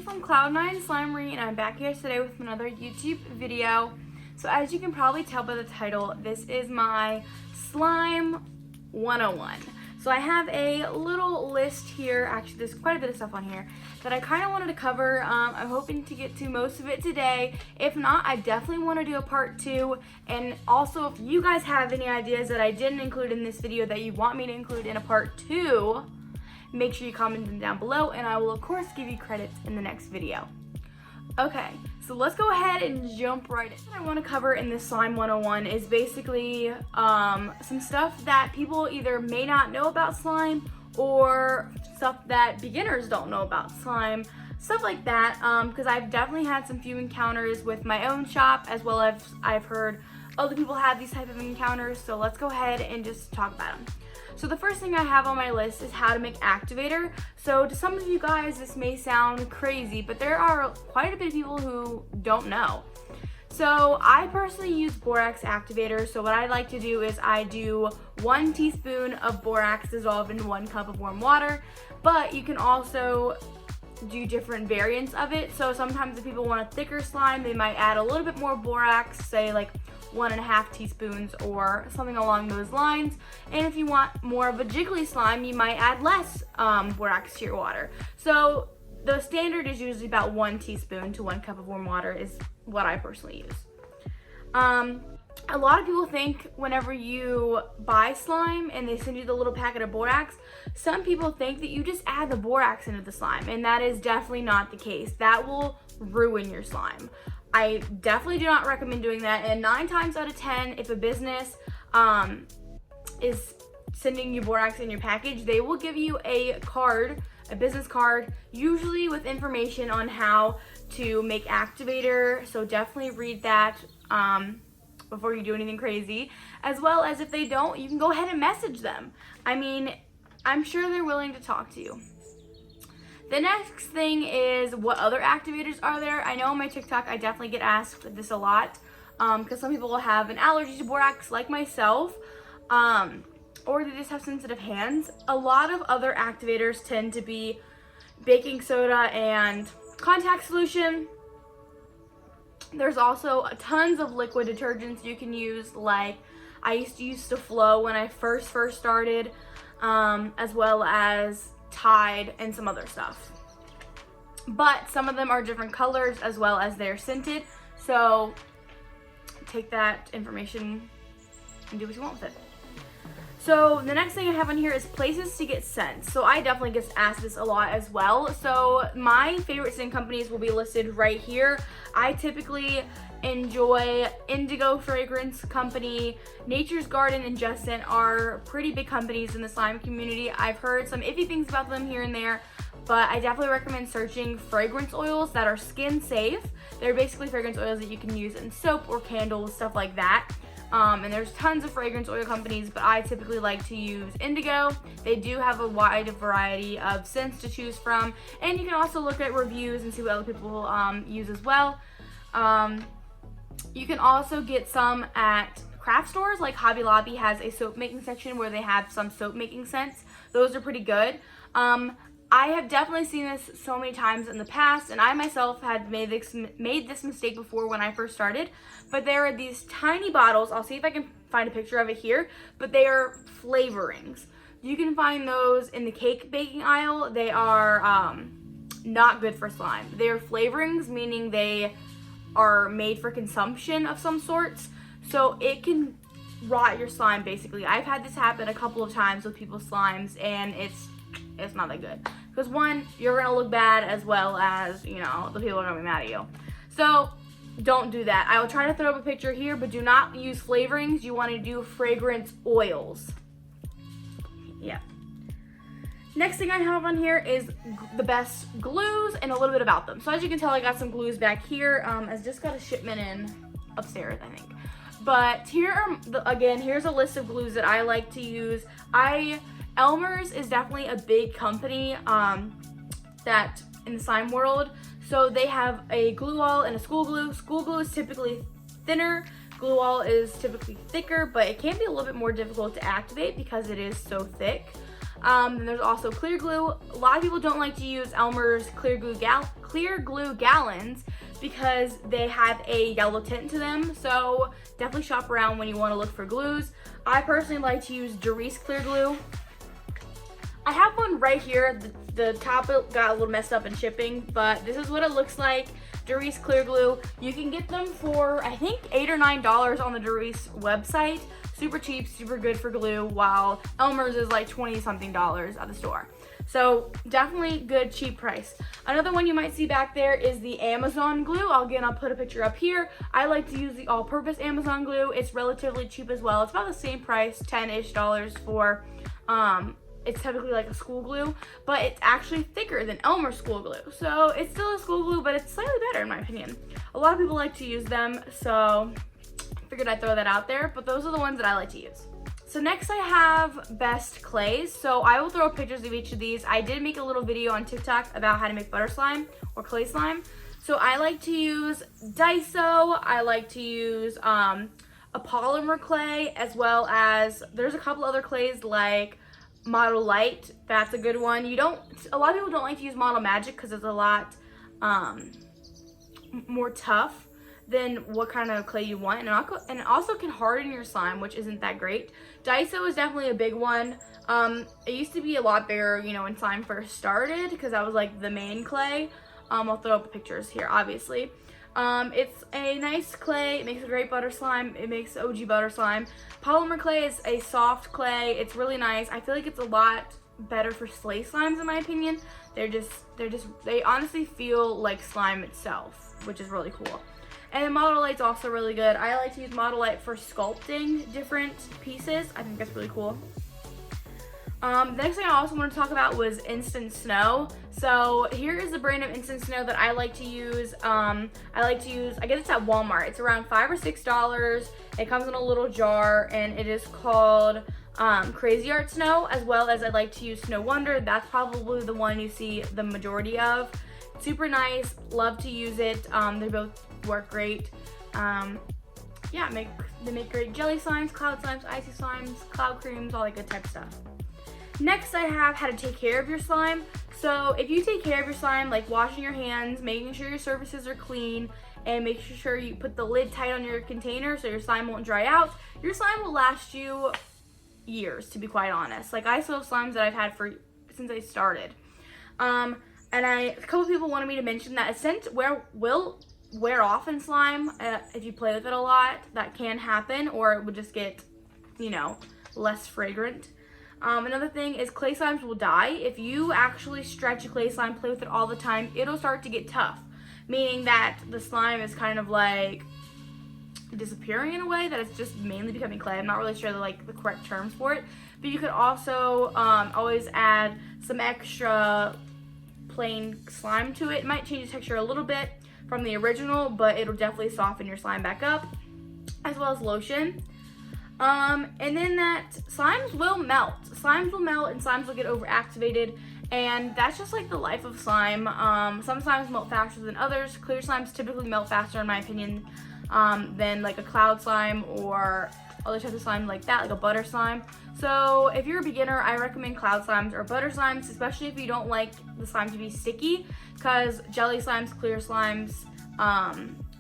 from CloudNineSlimery, and I'm back here today with another YouTube video. So as you can probably tell by the title, this is my Slime 101. So I have a little list here, actually there's quite a bit of stuff on here, that I kind of wanted to cover. I'm hoping to get to most of it today. If not, I definitely want to do a part 2. And also, if you guys have any ideas that I didn't include in this video that you want me to include in a part 2, make sure you comment them down below, and I will of course give you credits in the next video. Okay, so let's go ahead and jump right in. What I want to cover in this Slime 101 is basically some stuff that people either may not know about slime, or stuff that beginners don't know about slime, stuff like that, because I've definitely had some few encounters with my own shop, as well as I've heard other people have these type of encounters. So let's go ahead and just talk about them. So the first thing I have on my list is how to make Activator. So to some of you guys, this may sound crazy, but there are quite a bit of people who don't know. So I personally use borax Activator. So what I like to do is I do 1 teaspoon of borax dissolved in 1 cup of warm water, but you can also do different variants of it. So sometimes if people want a thicker slime, they might add a little bit more borax, say like 1.5 teaspoons or something along those lines. And if you want more of a jiggly slime, you might add less borax to your water. So the standard is usually about 1 teaspoon to 1 cup of warm water is what I personally use. A lot of people think whenever you buy slime and they send you the little packet of borax, some people think that you just add the borax into the slime, and that is definitely not the case. That will ruin your slime. I definitely do not recommend doing that, and 9 times out of 10, if a business is sending you borax in your package, they will give you a card, a business card, usually with information on how to make Activator. So definitely read that before you do anything crazy. As well as if they don't, you can go ahead and message them. I mean, I'm sure they're willing to talk to you. The next thing is, what other activators are there? I know on my TikTok I definitely get asked this a lot, because some people will have an allergy to borax like myself, or they just have sensitive hands. A lot of other activators tend to be baking soda and contact solution. There's also tons of liquid detergents you can use, like I used to use Flow when I first started, as well as Tide and some other stuff. But some of them are different colors as well as they're scented, so take that information and do what you want with it. So the next thing I have on here is places to get scents. So I definitely get asked this a lot as well. So my favorite scent companies will be listed right here. I typically enjoy Indigo Fragrance Company, Nature's Garden, and Just Scent are pretty big companies in the slime community. I've heard some iffy things about them here and there, but I definitely recommend searching fragrance oils that are skin safe. They're basically fragrance oils that you can use in soap or candles, stuff like that. And there's tons of fragrance oil companies, but I typically like to use Indigo. They do have a wide variety of scents to choose from, and you can also look at reviews and see what other people use as well. You can also get some at craft stores, like Hobby Lobby has a soap making section where they have some soap making scents. Those are pretty good. I have definitely seen this so many times in the past, and I myself had made this mistake before when I first started. But there are these tiny bottles. I'll see if I can find a picture of it here, but they are flavorings. You can find those in the cake baking aisle. They are not good for slime. They are flavorings, meaning they are made for consumption of some sorts, so it can rot your slime basically. I've had this happen a couple of times with people's slimes, and it's not that good. Because one, you're gonna look bad, as well as, you know, the people are gonna be mad at you. So don't do that. I will try to throw up a picture here, but do not use flavorings. You want to do fragrance oils. Yeah. Next thing I have on here is the best glues and a little bit about them. So as you can tell, I got some glues back here. I just got a shipment in upstairs, I think. But here are, again, here's a list of glues that I like to use. Elmer's is definitely a big company that in the slime world. So they have a glue wall and a school glue. School glue is typically thinner. Glue wall is typically thicker, but it can be a little bit more difficult to activate because it is so thick. Then there's also clear glue. A lot of people don't like to use Elmer's clear glue gallons because they have a yellow tint to them. So definitely shop around when you want to look for glues. I personally like to use Doris clear glue. I have one right here. The top got a little messed up in shipping, but this is what it looks like. Doris clear glue. You can get them for, I think, $8 or $9 on the Doris website. Super cheap, super good for glue, while Elmer's is like 20-something at the store. So definitely good, cheap price. Another one you might see back there is the Amazon glue. Again, I'll put a picture up here. I like to use the all-purpose Amazon glue. It's relatively cheap as well. It's about the same price, $10-ish for, it's typically like a school glue, but it's actually thicker than Elmer's school glue. So it's still a school glue, but it's slightly better in my opinion. A lot of people like to use them, so figured I'd throw that out there, but those are the ones that I like to use. So next I have best clays. So I will throw pictures of each of these. I did make a little video on TikTok about how to make butter slime or clay slime. So I like to use Daiso. I like to use a polymer clay, as well as there's a couple other clays like Model Light. That's a good one. A lot of people don't like to use Model Magic because it's a lot more tough than what kind of clay you want, and it also can harden your slime, which isn't that great. Daiso is definitely a big one. It used to be a lot bigger, when slime first started, because that was like the main clay. I'll throw up pictures here, obviously. It's a nice clay. It makes a great butter slime. It makes OG butter slime. Polymer clay is a soft clay. It's really nice. I feel like it's a lot better for slay slimes in my opinion. They honestly feel like slime itself, which is really cool. And then Model Light's also really good. I like to use Model Light for sculpting different pieces. I think that's really cool. The next thing I also want to talk about was Instant Snow. So here is the brand of Instant Snow that I like to use. I get this at Walmart. It's around $5 or $6. It comes in a little jar, and it is called Crazy Art Snow, as well as I like to use Snow Wonder. That's probably the one you see the majority of. Super nice. Love to use it. They both work great. Yeah, they make great jelly slimes, cloud slimes, icy slimes, cloud creams, all that good type of stuff. Next, I have how to take care of your slime. So if you take care of your slime, like washing your hands, making sure your surfaces are clean, and making sure you put the lid tight on your container so your slime won't dry out, your slime will last you years, to be quite honest. Like, I still have slimes that I've had since I started. And a couple people wanted me to mention that a scent will wear off in slime if you play with it a lot. That can happen, or it would just get, less fragrant. Another thing is clay slimes will die. If you actually stretch a clay slime, play with it all the time, it'll start to get tough, meaning that the slime is kind of like disappearing in a way, that it's just mainly becoming clay. I'm not really sure the correct terms for it, but you could also always add some extra plain slime to it. It might change the texture a little bit from the original, but it'll definitely soften your slime back up, as well as lotion. And then slimes will melt. Slimes will melt and slimes will get over-activated, and that's just like the life of slime. Some slimes melt faster than others. Clear slimes typically melt faster, in my opinion, than like a cloud slime or other types of slime like that, like a butter slime. So if you're a beginner, I recommend cloud slimes or butter slimes, especially if you don't like the slime to be sticky, because jelly slimes, clear slimes,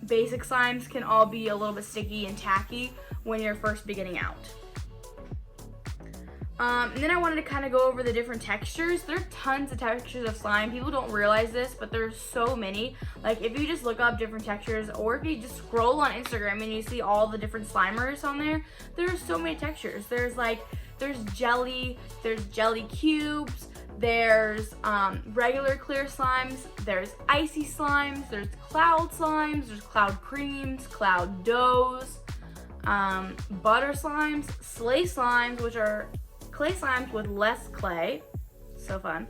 basic slimes can all be a little bit sticky and tacky when you're first beginning out. And then I wanted to kind of go over the different textures. There are tons of textures of slime. People don't realize this, but there's so many. Like, if you just look up different textures, or if you just scroll on Instagram and you see all the different slimers on there's so many textures. There's jelly, there's jelly cubes, there's regular clear slimes, there's icy slimes, there's cloud slimes, there's cloud creams, cloud doughs, butter slimes, slay slimes, which are clay slimes with less clay. So fun.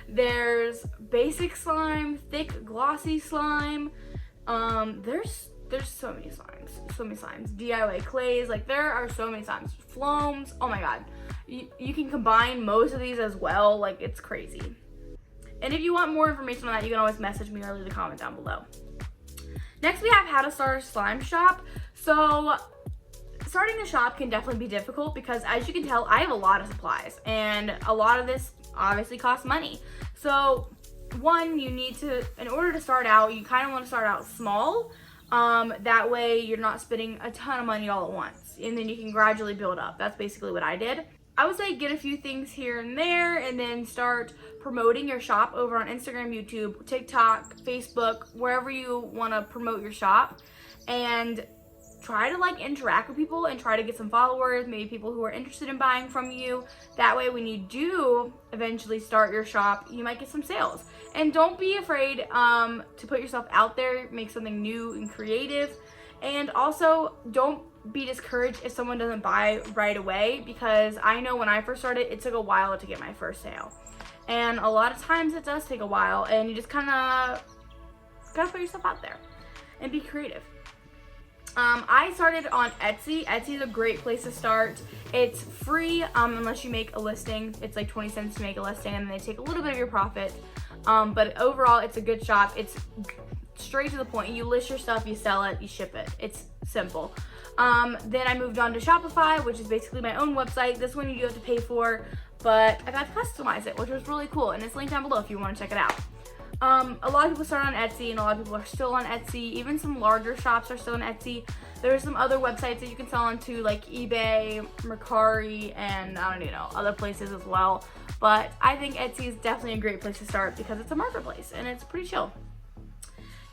There's basic slime, thick glossy slime. There's so many slimes. DIY clays, like there are so many slimes. Floams, oh my god. You can combine most of these as well, like it's crazy. And if you want more information on that, you can always message me or leave a comment down below. Next, we have how to start a slime shop. So starting a shop can definitely be difficult because, as you can tell, I have a lot of supplies, and a lot of this obviously costs money. So one, you need to, in order to start out, you kind of want to start out small. That way you're not spending a ton of money all at once, and then you can gradually build up. That's basically what I did. I would say get a few things here and there, and then start promoting your shop over on Instagram, YouTube, TikTok, Facebook, wherever you want to promote your shop, and try to like interact with people and try to get some followers, maybe people who are interested in buying from you. That way when you do eventually start your shop, you might get some sales. And don't be afraid to put yourself out there, make something new and creative. And also don't be discouraged if someone doesn't buy right away, because I know when I first started, it took a while to get my first sale. And a lot of times it does take a while, and you just kind of gotta put yourself out there and be creative. I started on Etsy. Etsy is a great place to start. It's free unless you make a listing. It's like 20 cents to make a listing, and they take a little bit of your profit. But overall, it's a good shop. It's straight to the point. You list your stuff, you sell it, you ship it. It's simple. Then I moved on to Shopify, which is basically my own website. This one you do have to pay for, but I got to customize it, which was really cool. And it's linked down below if you want to check it out. A lot of people start on Etsy, and a lot of people are still on Etsy. Even some larger shops are still on Etsy. There's some other websites that you can sell on to, like eBay, Mercari, and I don't even know, other places as well. But I think Etsy is definitely a great place to start because it's a marketplace and it's pretty chill.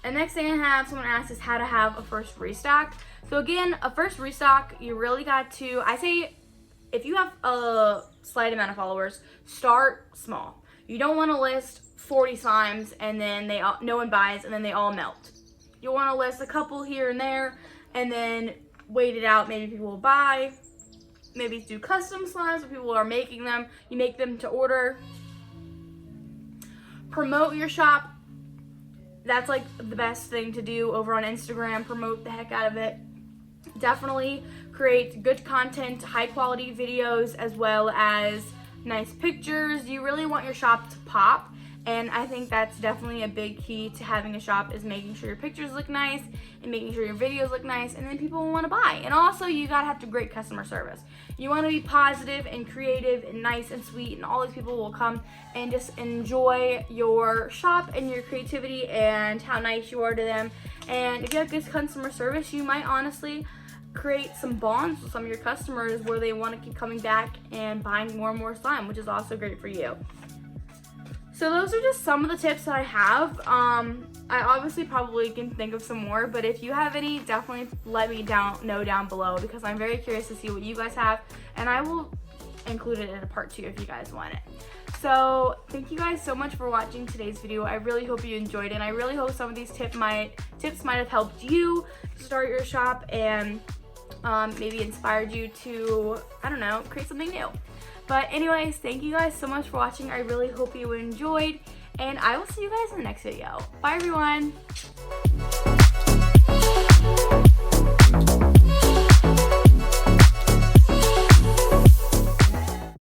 And next thing I have, someone asked, is how to have a first restock. So again, a first restock, you really got to, I say, if you have a slight amount of followers, start small. You don't want to list 40 slimes and then no one buys and then they all melt. You want to list a couple here and there and then wait it out. Maybe people will buy. Maybe do custom slimes where people are making them. You make them to order. Promote your shop. That's like the best thing to do over on Instagram. Promote the heck out of it. Definitely create good content, high quality videos, as well as nice pictures. You really want your shop to pop, and I think that's definitely a big key to having a shop, is making sure your pictures look nice and making sure your videos look nice, and then people will want to buy. And also, you gotta have great customer service. You want to be positive and creative and nice and sweet, and all these people will come and just enjoy your shop and your creativity and how nice you are to them. And if you have good customer service, you might honestly create some bonds with some of your customers where they want to keep coming back and buying more and more slime, which is also great for you. So those are just some of the tips that I have. I obviously probably can think of some more, but if you have any, definitely let me know down below, because I'm very curious to see what you guys have, and I will include it in a part 2 if you guys want it. So thank you guys so much for watching today's video. I really hope you enjoyed it, and I really hope some of these tips might have helped you start your shop and maybe inspired you to, I don't know, create something new. But anyways, thank you guys so much for watching. I really hope you enjoyed, and I will see you guys in the next video. Bye everyone.